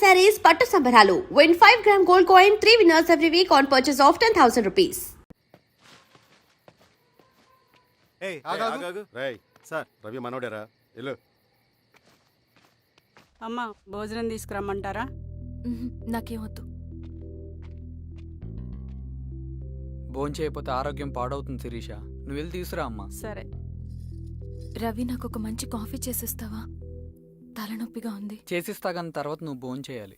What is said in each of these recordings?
sarees పట్టు సంబరాలు. Win 5-gram gold coin, 3 winners every week on purchase of 10,000 rupees. ఆగాగు. రేయ్ సార్ రవి మనోడేరా ఇల్లు. అమ్మ భోజనం తీసుకురమ్మంటారా? నాకేమొద్దు. భోంచేయకపోతే ఆరోగ్యం పాడవుతుంది శిరీష. నువ్వు వెళ్ళి తీసురా అమ్మా. సరే. రవి నాకు ఒక మంచి కాఫీ చేసిస్తావా? తలనొప్పిగా ఉంది. చేసిస్తా కానీ తర్వాత నువ్వు భోంచేయాలి.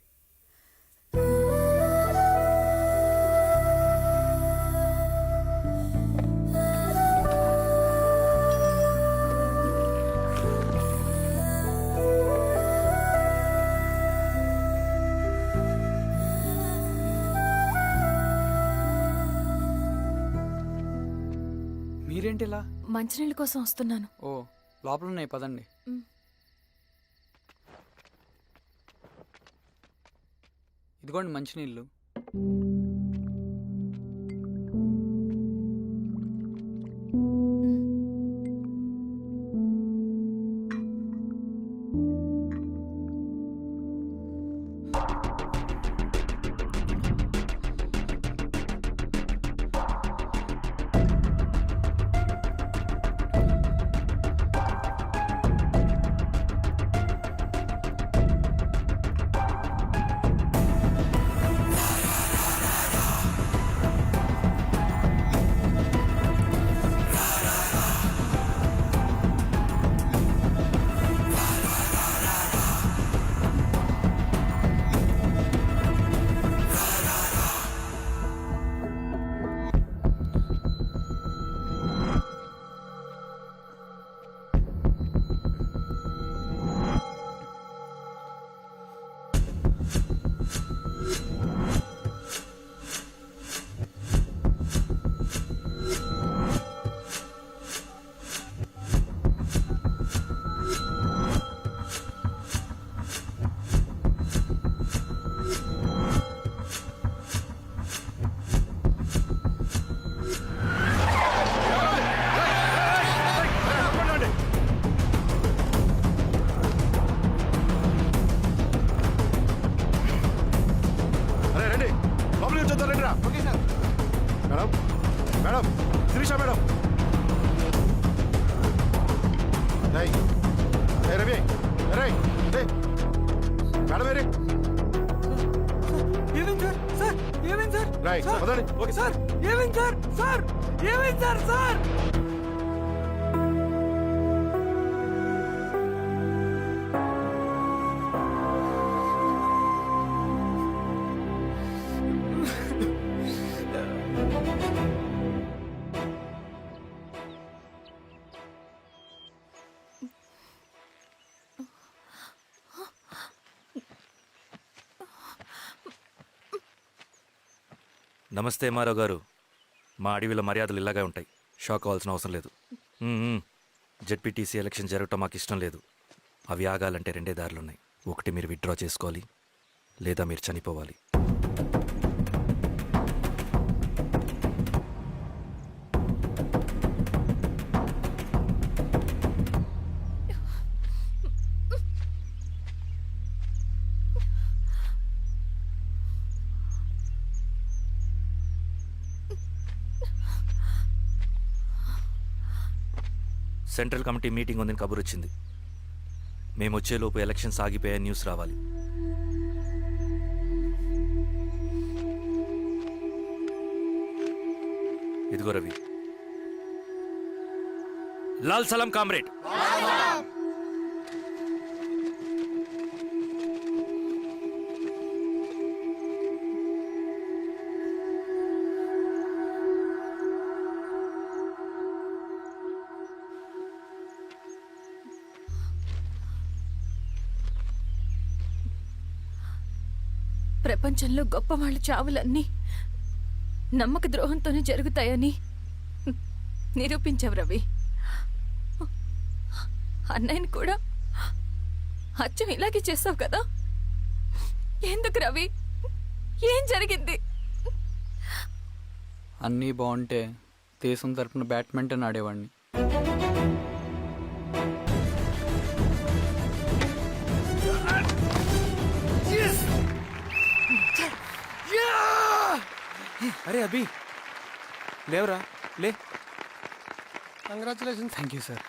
మీరేంటిలా? మంచినీళ్ళ కోసం వస్తున్నాను. ఓ లోపల ఉన్నాయి పదండి. ఇదిగోండి మంచినీళ్ళు. Madam madam Shirisha madam. Ravi madam వేరే ఏమైంది సార్? సార్ ఏమైంది సార్? రైట్ వదండి. ఓకే సార్ ఏమైంది సార్? సార్ ఏమైంది సార్? సార్ నమస్తే మారావు గారు. మా అడవిలో మర్యాదలు ఇలాగే ఉంటాయి. షాక్ అవ్వాల్సిన అవసరం లేదు. జెడ్పీటీసీ ఎలక్షన్ జరగటం మాకు ఇష్టం లేదు. అవి ఆగాలంటే రెండే దారులున్నాయి. ఒకటి మీరు విత్డ్రా చేసుకోవాలి, లేదా మీరు చనిపోవాలి. సెంట్రల్ కమిటీ మీటింగ్ ఉందని కబురు వచ్చింది. మేము వచ్చేలోపు ఎలక్షన్స్ ఆగిపోయే న్యూస్ రావాలి. ఇదిగో రవి. లాల్ సలాం కామ్రేడ్. ప్రపంచంలో గొప్ప వాళ్ళ చావులన్నీ నమ్మక ద్రోహంతోనే జరుగుతాయని నిరూపించావు రవి. అన్నయ్యని కూడా అచ్చం ఇలాగే చేస్తావు కదా? ఎందుకు రవి? ఏం జరిగింది? అన్నీ బాగుంటే దేశం తరపున బ్యాడ్మింటన్ ఆడేవాడిని. అరే అభి లేవరా లే. Congratulations. Thank you sir.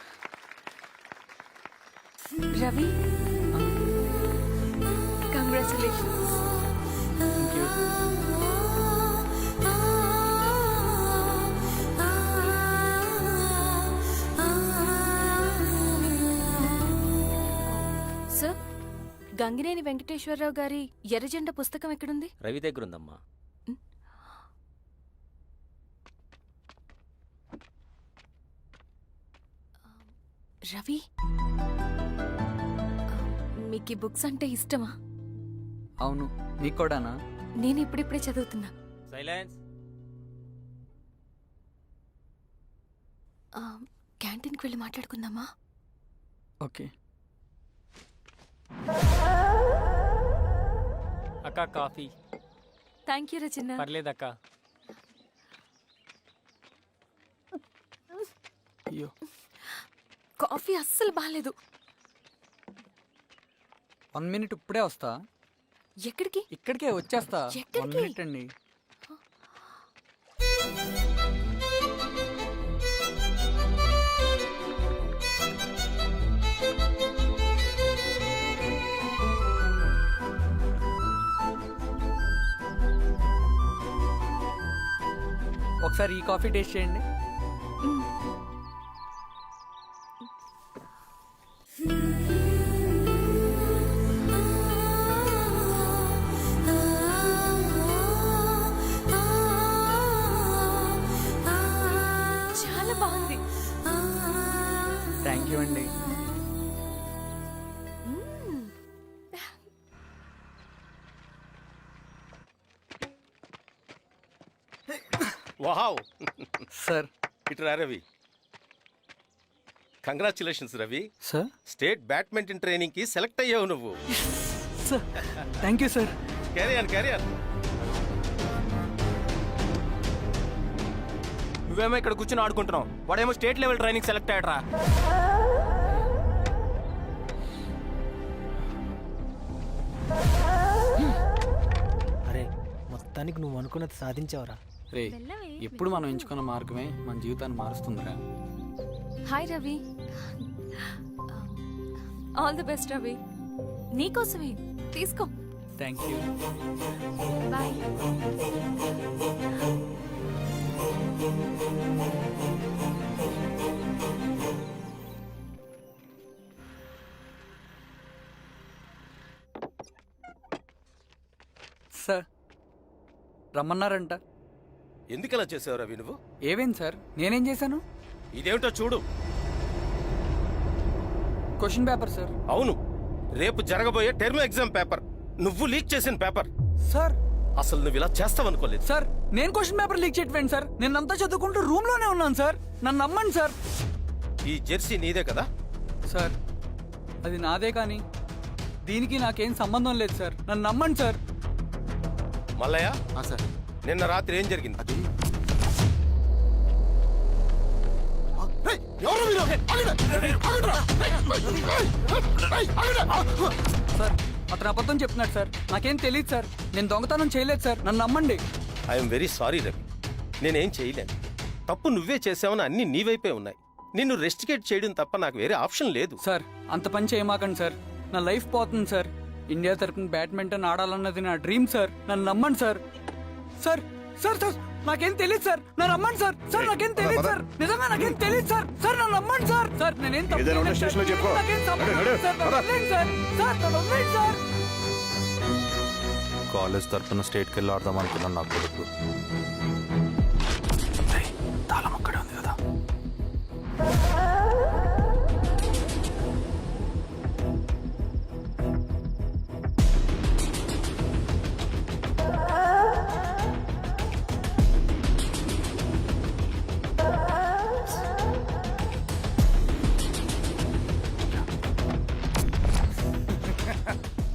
Ravi congratulations. Thank you. Sir, Gangineni Venkateswararao గారి ఎర్రజెండ పుస్తకం ఎక్కడుంది? రవి దగ్గర ఉందమ్మా. రవి, మీకు ఈ బుక్స్ అంటే ఇష్టమా? అవును, నీకు కూడానా? నేను ఇప్పుడిప్పుడే చదువుతున్నా. సైలెన్స్. క్యాంటీన్కి వెళ్ళి మాట్లాడుకుందామా? ఓకే. అక్క కాఫీ. థ్యాంక్ యూ రచన. పర్లేదక్క. అయ్యో, కాఫీ అస్సలు బాగాలేదు. 1 minute ఇప్పుడే వస్తా. ఎక్కడికి? ఇక్కడికే వచ్చేస్తా. ఎక్కడికి? 1 minute అండి. ఒకసారి ఈ కాఫీ టేస్ట్ చేయండి. చాలా బాగుంది. థ్యాంక్ యూ అండి. వావ్. సార్. ఇట్రా Ravi. Congratulations Ravi. Sir. State badminton training కి సెలెక్ట్ అయ్యావు నువ్వు. Sir thank you sir. Carrier. నువ్వేమో ఇక్కడ కూర్చొని ఆడుకుంటున్నావు, వాడేమో స్టేట్ లెవెల్ ట్రైనింగ్ సెలెక్ట్ అయ్యాడ్రా. అరే మొత్తానికి నువ్వు అనుకున్నది సాధించావురా. రే, ఎప్పుడు మనం ఎంచుకున్న మార్గమే మన జీవితాన్ని మారుస్తుందిరా. Hi Ravi. All the best Ravi. నీకోసమే, తీసుకో. Thank you. బాయ్. సార్, రమ్మన్నారంట. ఎందుకలా చేసావు రవి నువ్వు? ఏవేం సార్, నేనేం చేశాను? ఇదేమిటో చూడు. Question paper sir. అవును, రేపు జరగబోయే టర్మ్ ఎగ్జామ్ పేపర్. నువ్వు లీక్ చేసిన పేపర్. సార్. అసలు నువ్వు ఇలా చేస్తావనుకోలేదు. సార్, నేను క్వశ్చన్ పేపర్ లీక్ చేయట్లేండి సార్. నేనంతా చదువుకుంటూ రూమ్ లోనే ఉన్నాను సార్. నన్ను నమ్మండి సార్. ఈ జెర్సీ నీదే కదా? సార్, అది నాదే కానీ దీనికి నాకేం సంబంధం లేదు సార్. నన్ను నమ్మండి సార్. మల్లయ్య, సార్. నిన్న రాత్రి ఏం జరిగింది? అది ఎవరు మీరు? సార్, అతను అబద్ధం చెప్తున్నాడు సార్. నాకేం తెలియదు సార్. నేను దొంగతనం చేయలేదు సార్. నన్ను నమ్మండి. I'm very sorry Ravi. నేనేం చేయలేను. తప్పు నువ్వే చేసావని అన్ని నీ వైపే ఉన్నాయి. నిన్ను రెస్టికేట్ చేయడం తప్ప నాకు వేరే ఆప్షన్ లేదు. సార్, అంత పని చేయమాకండి సార్. నా లైఫ్ పోతుంది సార్. ఇండియా తరపున బ్యాడ్మింటన్ ఆడాలన్నది నా డ్రీమ్ సార్. నన్ను నమ్మండి సార్. సార్ సార్ సార్ నాకేం తెలియదు సార్. నన్ను నమ్మండి సార్. సార్ నాకేం తెలియదు సార్. నిజంగా నాకేం తెలియదు సార్. సార్ నన్ను నమ్మండి సార్. సార్ నేనేం తప్పు ఏదైనా ఉంటే చేయలేదు సార్. స్టేషన్లో చెప్పుకో. నాకేం సంబంధం లేదు సార్. నన్ను వదిలేయండి సార్. సార్ నన్ను వదిలేయండి సార్. కాలేజ్ తరఫున స్టేట్కి వెళ్ళి ఆడదాం అనుకున్నాను నా కొడుకు. తాళం అక్కడే ఉంది కదా.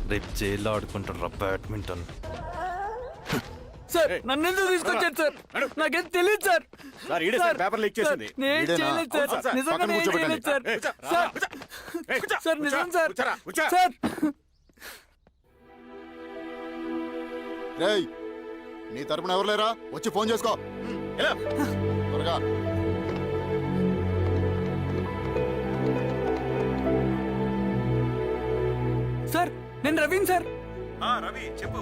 రేపు జైల్లో ఆడుకుంటారా బ్యాడ్మింటన్? సార్ నన్ను ఎందుకు తీసుకొచ్చారు సార్? నాకేం తెలియదు సార్. సార్, ఈడే సార్ పేపర్ లీక్ చేసింది. నేను ఈడేనా? చేయలేదు సార్. అవును సార్. నిజంగా పక్కన నేను కూర్చోబెట్టండి. చేయలేదు సార్. సార్ సార్ నిజం సార్. కూర్చో. సార్. రేయ్, నీ తరపున ఎవరు లేరా? వచ్చి ఫోన్ చేసుకో. ఎలా? త్వరగా. సార్ నేను రవీన్ సార్. రవి చెప్పు.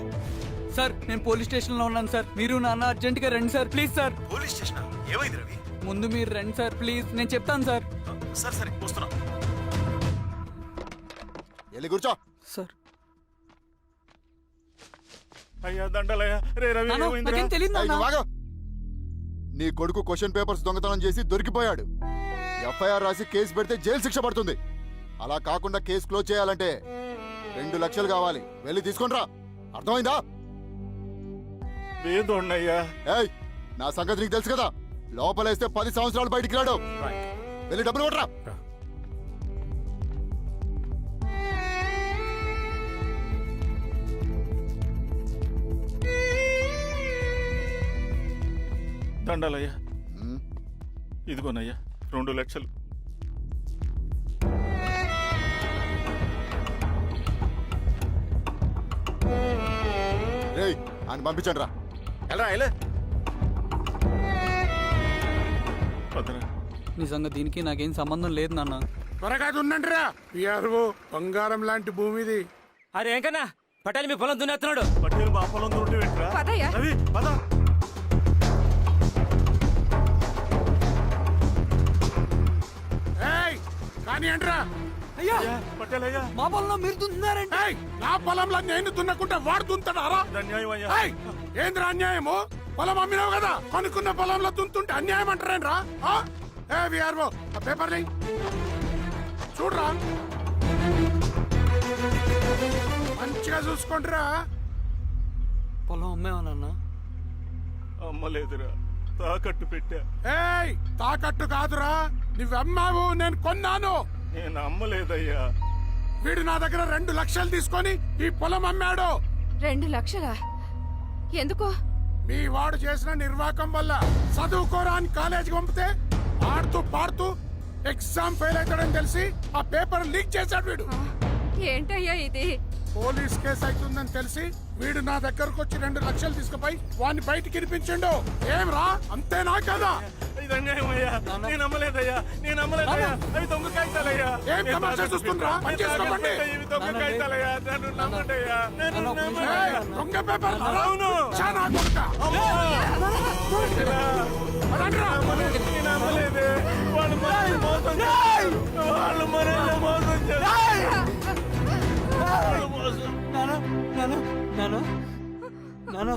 సార్ నేను పోలీస్ స్టేషన్ లో ఉన్నాను సార్. మీరు నాన్న అర్జెంట్ గా రండి sir please sir. Police station ఏమైంది రవి? ముందు మీరు రండి సార్ ప్లీజ్, నేను చెప్తాను సార్. సరే సరే వస్తున్నా. వెళ్ళి కూర్చో. సార్ అయ్యా దండలయ్యా. రే రవి నాన్న, ఏమైందిరా? నాకేం తెలియదు ఏయ్, నాన్న. నువ్వు ఆగు. నీ కొడుకు క్వశ్చన్ పేపర్స్ దొంగతనం చేసి దొరికిపోయాడు. ఎఫ్ఐఆర్ రాసి కేసు పెడితే జైలు శిక్ష పడుతుంది. అలా కాకుండా కేసు క్లోజ్ చేయాలంటే 2 లక్షలు కావాలి. వెళ్ళి తీసుకొని రా. అర్థమైందా? లేదోండయ్యా. ఏయ్, నా సంగతి నీకు తెలుసు కదా. లోపలేస్తే 10 సంవత్సరాలు బయటికి రాడు. వెళ్ళి డబ్బులు కొట్టరా. దండలయ్యా. ఉమ్, ఇదిగోనయ్యా 2 లక్షలు. రేయ్, ఆయన పంపించండి రా. ఎలా ఎలా? పదరా. నిజంగా దీనికి నాకేం సంబంధం లేదు నాన్న. త్వరగా దున్నండిరా. పిఆర్ఓ బంగారం లాంటి భూమిది. అరే ఏంకన్నా పటాలి మీ పొలం దున్నేస్తున్నాడు. పట్టేలు మా పొలం దొరికి పెట్టరా. రవి పద. ఏయ్ కానీ అంటరా. అయ్యా పట్టేలయ్యా. మా పొలంలో మీరు దున్నుతున్నారండి. ఏయ్ నా పొలంలో నేను దున్నకుంటే వాడు దున్నుతాడారా? అన్యాయం అయ్యా. ఏయ్ ఏంద్రా అన్యాయము? పొలం అమ్మినావు కదా, కొనుక్కున్న పొలంలో దున్నుతుంటే అన్యాయం అంటారేంట్రా? ఏ విఆర్ఓ ఆ పేపర్ని చూడరా, మంచిగా చూసుకుంటారా. పొలం అమ్మేవా నాన్న? అమ్మలేదురా, తాకట్టు పెట్టా. ఏయ్ తాకట్టు కాదురా, నువ్వమ్మావు నేను కొన్నాను. నేను అమ్మలేదయ్యా. వీడు నా దగ్గర 2 లక్షలు తీసుకొని ఈ పొలం అమ్మాడు. 2 లక్షలా? ఎందుకో? మీ వాడు చేసిన నిర్వాకం వల్ల చదువుకోరా అని కాలేజీకి పంపితే ఆడుతూ పాడుతూ ఎగ్జామ్ ఫెయిల్ అవుతాడని తెలిసి ఆ పేపర్ లీక్ చేశాడు వీడు. ఏంటయ్యా ఇది? పోలీస్ కేసు అవుతుందని తెలిసి వీడు నా దగ్గరకు వచ్చి 2 లక్షలు తీసుకుపోయి వాడిని బయటికి ఇరిపించిండు. ఏం రా, అంతేనా కదా? ఇది అన్యాయం అయ్యా. నేను అమ్మలేదయ్యా. నేను అమ్మలేదయ్యా. అవి దొంగ కాగితాలయ్యా. ఏం తమాషా చూస్తుండ్రా? పని చేసుకోమండి. ఇవి దొంగ కాగితాలయ్యా. నన్ను నమ్మండయ్యా. నన్ను నమ్మండి. ఏయ్, దొంగ పేపర్ అవును. చాలా కొడుక. నేను అమ్మలేదే. వాళ్ళు మనల్ని మోసం చేశారు. వాళ్ళు మనల్ని మోసం చేశారు. వాళ్ళు మోసం. నాన్న నాన్న నాన్న నాన్న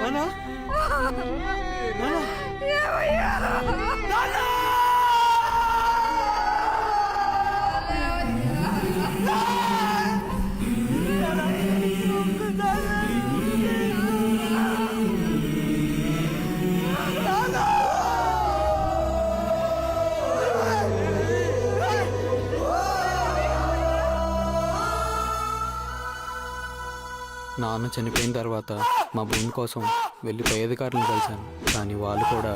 నాన్న నాన్న చనిపోయిన తర్వాత మా భూమి కోసం వెళ్ళి పై అధికారులను కలిశాను, కానీ వాళ్ళు కూడా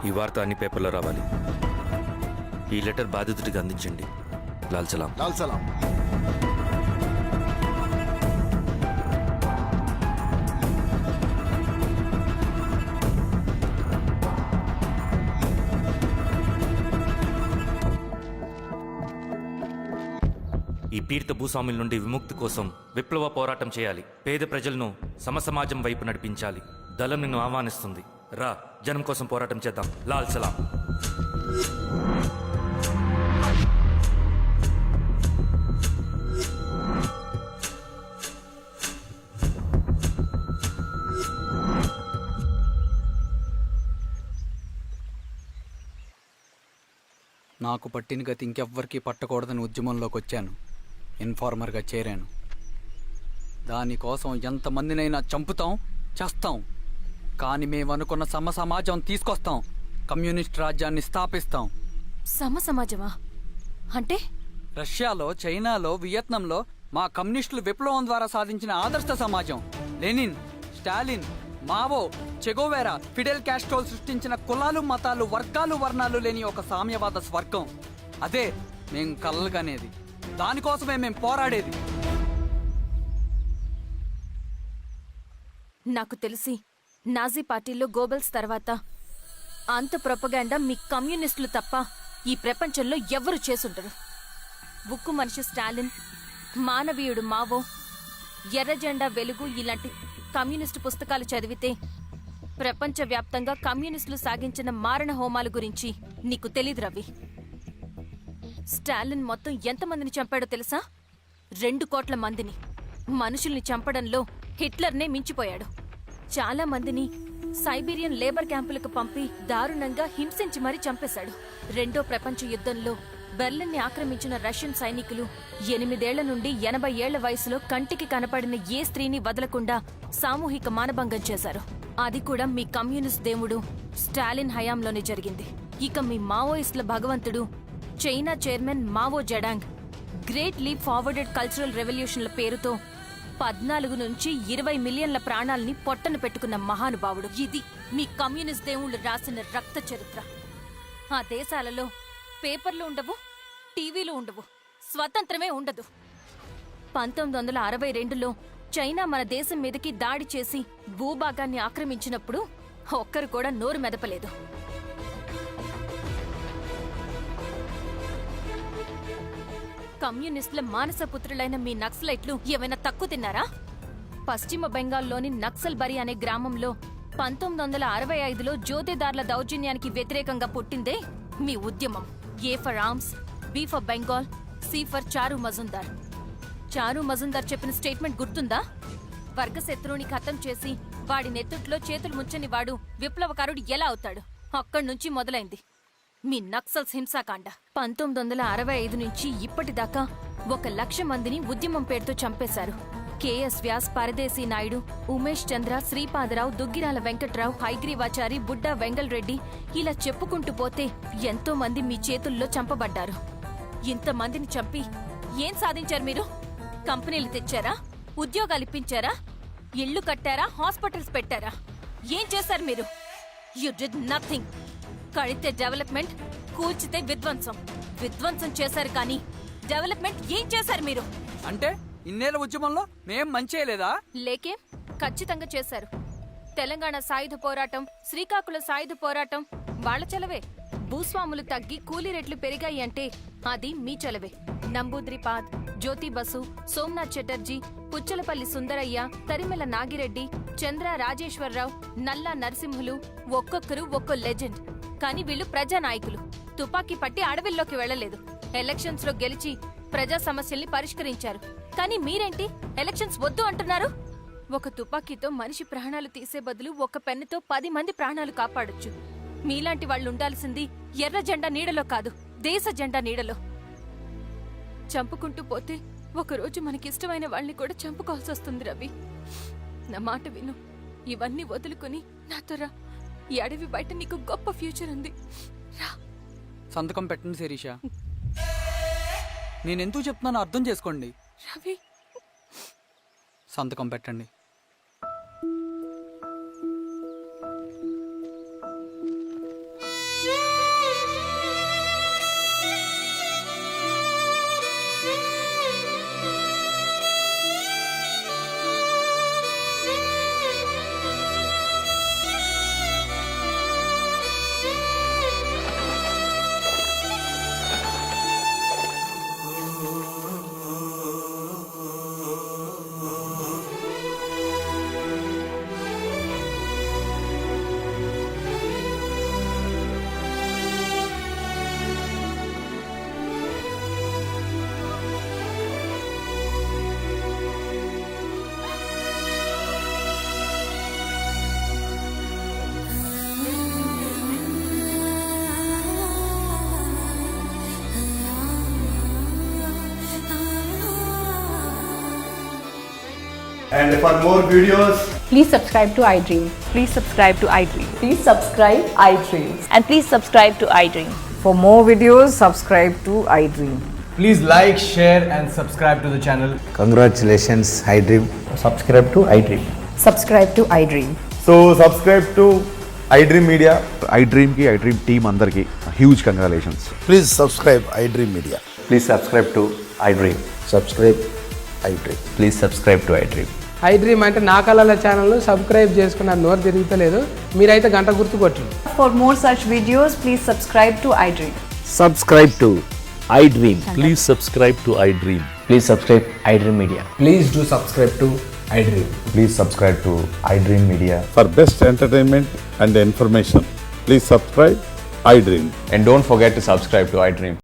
ఈ వార్త అన్ని పేపర్లో రావాలి. ఈ లెటర్ బాధితుడికి అందించండి. లాల్ సలాం. లాల్ సలాం. ఈ పీడిత భూస్వాముల నుండి విముక్తి కోసం విప్లవ పోరాటం చేయాలి. పేద ప్రజలను సమసమాజం వైపు నడిపించాలి. దళం నిన్ను ఆహ్వానిస్తుంది. రా, జనం కోసం పోరాటం చేద్దాం. లాల్ సలాం. నాకు పట్టిన గతి ఇంకెవ్వరికీ పట్టకూడదని ఉద్యమంలోకి వచ్చాను. ఇన్ఫార్మర్గా చేరాను. దానికోసం ఎంతమందినైనా చంపుతాం, చేస్తాం. కానీ మేమనుకున్న సమాజం తీసుకొస్తాం. కమ్యూనిస్ట్ రాజ్యాన్ని స్థాపిస్తాం. సమాజమా అంటే? రష్యాలో, చైనాలో, వియత్నంలో మా కమ్యూనిస్టులు విప్లవం ద్వారా సాధించిన ఆదర్శ సమాజం. Lenin, Stalin, Mao, Che Guevara, Fidel క్యాస్ట్రోల్ సృష్టించిన కులాలు, మతాలు, వర్గాలు, వర్ణాలు లేని ఒక సామ్యవాద స్వర్గం. అదే మేం కలలుగనేది. దానికోసమే మేం పోరాడేది. నాకు తెలిసి నాజీ పార్టీలో గోబెల్స్ తర్వాత అంత ప్రొపగాండా మీ కమ్యూనిస్టులు తప్ప ఈ ప్రపంచంలో ఎవ్వరూ చేసుండరు. ఉక్కు మనిషి స్టాలిన్, మానవీయుడు మావో, ఎర్ర జెండా వెలుగు ఇలాంటి కమ్యూనిస్టు పుస్తకాలు చదివితే ప్రపంచవ్యాప్తంగా కమ్యూనిస్టులు సాగించిన మారణ హోమాల గురించి నీకు తెలీదు రవి. స్టాలిన్ మొత్తం ఎంతమందిని చంపాడో తెలుసా? 2 కోట్ల మందిని. మనుషుల్ని చంపడంలో హిట్లర్నే మించిపోయాడు. చాలా మందిని సైబీరియన్ లేబర్ క్యాంపులకు పంపి దారుణంగా హింసించి మరీ చంపేశాడు. 2వ ప్రపంచ యుద్ధంలో బెర్లిన్ని ఆక్రమించిన రష్యన్ సైనికులు 8 ఏళ్ల నుండి 80 ఏళ్ల వయసులో కంటికి కనపడిన ఏ స్త్రీని వదలకుండా సామూహిక మానభంగం చేశారు. అది కూడా మీ కమ్యూనిస్ట్ దేవుడు స్టాలిన్ హయాంలోనే జరిగింది. ఇక మీ మావోయిస్టుల భగవంతుడు China chairman Mao Zedong great leap forwarded cultural రెవల్యూషన్ల పేరుతో 14 నుంచి 20 మిలియన్ల ప్రాణాల్ని పొట్టన పెట్టుకున్న మహానుభావుడు. ఇది మీ కమ్యూనిస్ట్ దేవుళ్ళు రాసిన రక్త చరిత్ర. ఆ దేశాలలో పేపర్లు ఉండవు, టీవీలు ఉండవు, స్వతంత్రమే ఉండదు. 1962లో చైనా మన దేశం మీదకి దాడి చేసి భూభాగాన్ని ఆక్రమించినప్పుడు ఒక్కరు కూడా నోరు మెదపలేదు. కమ్యూనిస్టుల మానసపుత్రులైన మీ నక్సలైట్లు ఏమైనా తక్కువ తిన్నారా? పశ్చిమ బెంగాల్లోని నక్సల్ బరి అనే గ్రామంలో 1965లో జోతేదార్ల దౌర్జన్యానికి వ్యతిరేకంగా పుట్టిందే మీ ఉద్యమం. A for arms, B for Bengal, C for Charu Majumdar. చారు మజుందార్ చెప్పిన స్టేట్మెంట్ గుర్తుందా? వర్గశత్రువుని ఖతం చేసి వాడి నెత్తుట్లో చేతులు ముంచని వాడు విప్లవకారుడు ఎలా అవుతాడు? అక్కడి నుంచి మొదలైంది మీ నక్సల్స్ హింసాకాండ. 1965 నుంచి ఇప్పటిదాకా 1,00,000 మందిని ఉద్యమం పేరుతో చంపేశారు. కేఎస్ వ్యాస్, పరదేశీ నాయుడు, ఉమేష్ చంద్ర, శ్రీపాదరావు, దుగ్గిరాల వెంకట్రావు, హైగ్రీవాచారి, బుడ్డా వెంగల్ రెడ్డి ఇలా చెప్పుకుంటూ పోతే ఎంతో మంది మీ చేతుల్లో చంపబడ్డారు. ఇంతమందిని చంపి ఏం సాధించారు మీరు? కంపెనీలు తెచ్చారా? ఉద్యోగాలు ఇప్పించారా? ఇళ్లు కట్టారా? హాస్పిటల్స్ పెట్టారా? ఏం చేశారు మీరు? You did nothing. కడితే డెవలప్మెంట్, కూల్చితే విధ్వంసం. విధ్వంసం చేశారు కానీ డెవలప్మెంట్ ఏం చేశారు మీరు? అంటే ఇన్నేళ్ల ఉద్యమంలో మేం మంచేయలేదా? లేకే, ఖచ్చితంగా చేశారు. తెలంగాణ సాయుధ పోరాటం, శ్రీకాకుళం సాయుధ పోరాటం వాళ్ళ చలవే. భూస్వాములు తగ్గి కూలీ రేట్లు పెరిగాయి అంటే అది మీ చలవే. నంబూద్రిపాద్, జ్యోతి బసు, సోమనాథ్ చటర్జీ, పుచ్చలపల్లి సుందరయ్య, తరిమెల నాగిరెడ్డి, చంద్ర రాజేశ్వరరావు, నల్లా నరసింహులు ఒక్కొక్కరు ఒక్కో లెజెండ్. కానీ వీళ్ళు ప్రజానాయకులు. తుపాకీ పట్టి అడవిల్లోకి వెళ్లలేదు. ఎలక్షన్స్ లో గెలిచి ప్రజా సమస్యల్ని పరిష్కరించారు. కానీ మీరేంటి ఎలక్షన్స్ వద్దు అంటున్నారు? ఒక తుపాకీతో మనిషి ప్రాణాలు తీసే బదులు ఒక పెన్నుతో 10 మంది ప్రాణాలు కాపాడొచ్చు. మీలాంటి వాళ్ళు ఉండాల్సింది ఎర్ర జెండా నీడలో కాదు, దేశ జెండా నీడలో. చంపుకుంటూ పోతే ఒకరోజు మనకిష్టమైన వాళ్ళని కూడా చంపుకోవాల్సి వస్తుంది రవి. నా మాట విను. ఇవన్నీ వదులుకుని నాతో రా. ఈ అడవి బయట నీకు గొప్ప ఫ్యూచర్ ఉంది. రా. సంతకం పెట్టండి శిరీష. నేనెందుకు చెప్తున్నానో అర్థం చేసుకోండి. రవి, సంతకం పెట్టండి. And for more videos, Please subscribe to iDream. Please subscribe to iDream. Please subscribe iDream. And please subscribe to iDream. For more videos, subscribe to iDream. please like, share, and subscribe to the channel. Congratulations, iDream. Subscribe to iDream. Subscribe to iDream. So subscribe to iDream Media. iDream ki iDream team andarki huge congratulations. Please subscribe I dream media. Please subscribe to iDream. Subscribe I dream. Please subscribe to iDream. iDream అంటే నా కళల channel subscribe చేసుకున్న నోరు తిరుగుతలేదు. మీరైతే గంట గుర్తు కొట్టండి. For more such videos, please subscribe to iDream. Subscribe to iDream. Please subscribe to I dream. Please subscribe iDream Media. Please do subscribe to iDream. Please subscribe to iDream Media. For best entertainment and information please subscribe I dream. And don't forget to subscribe to iDream.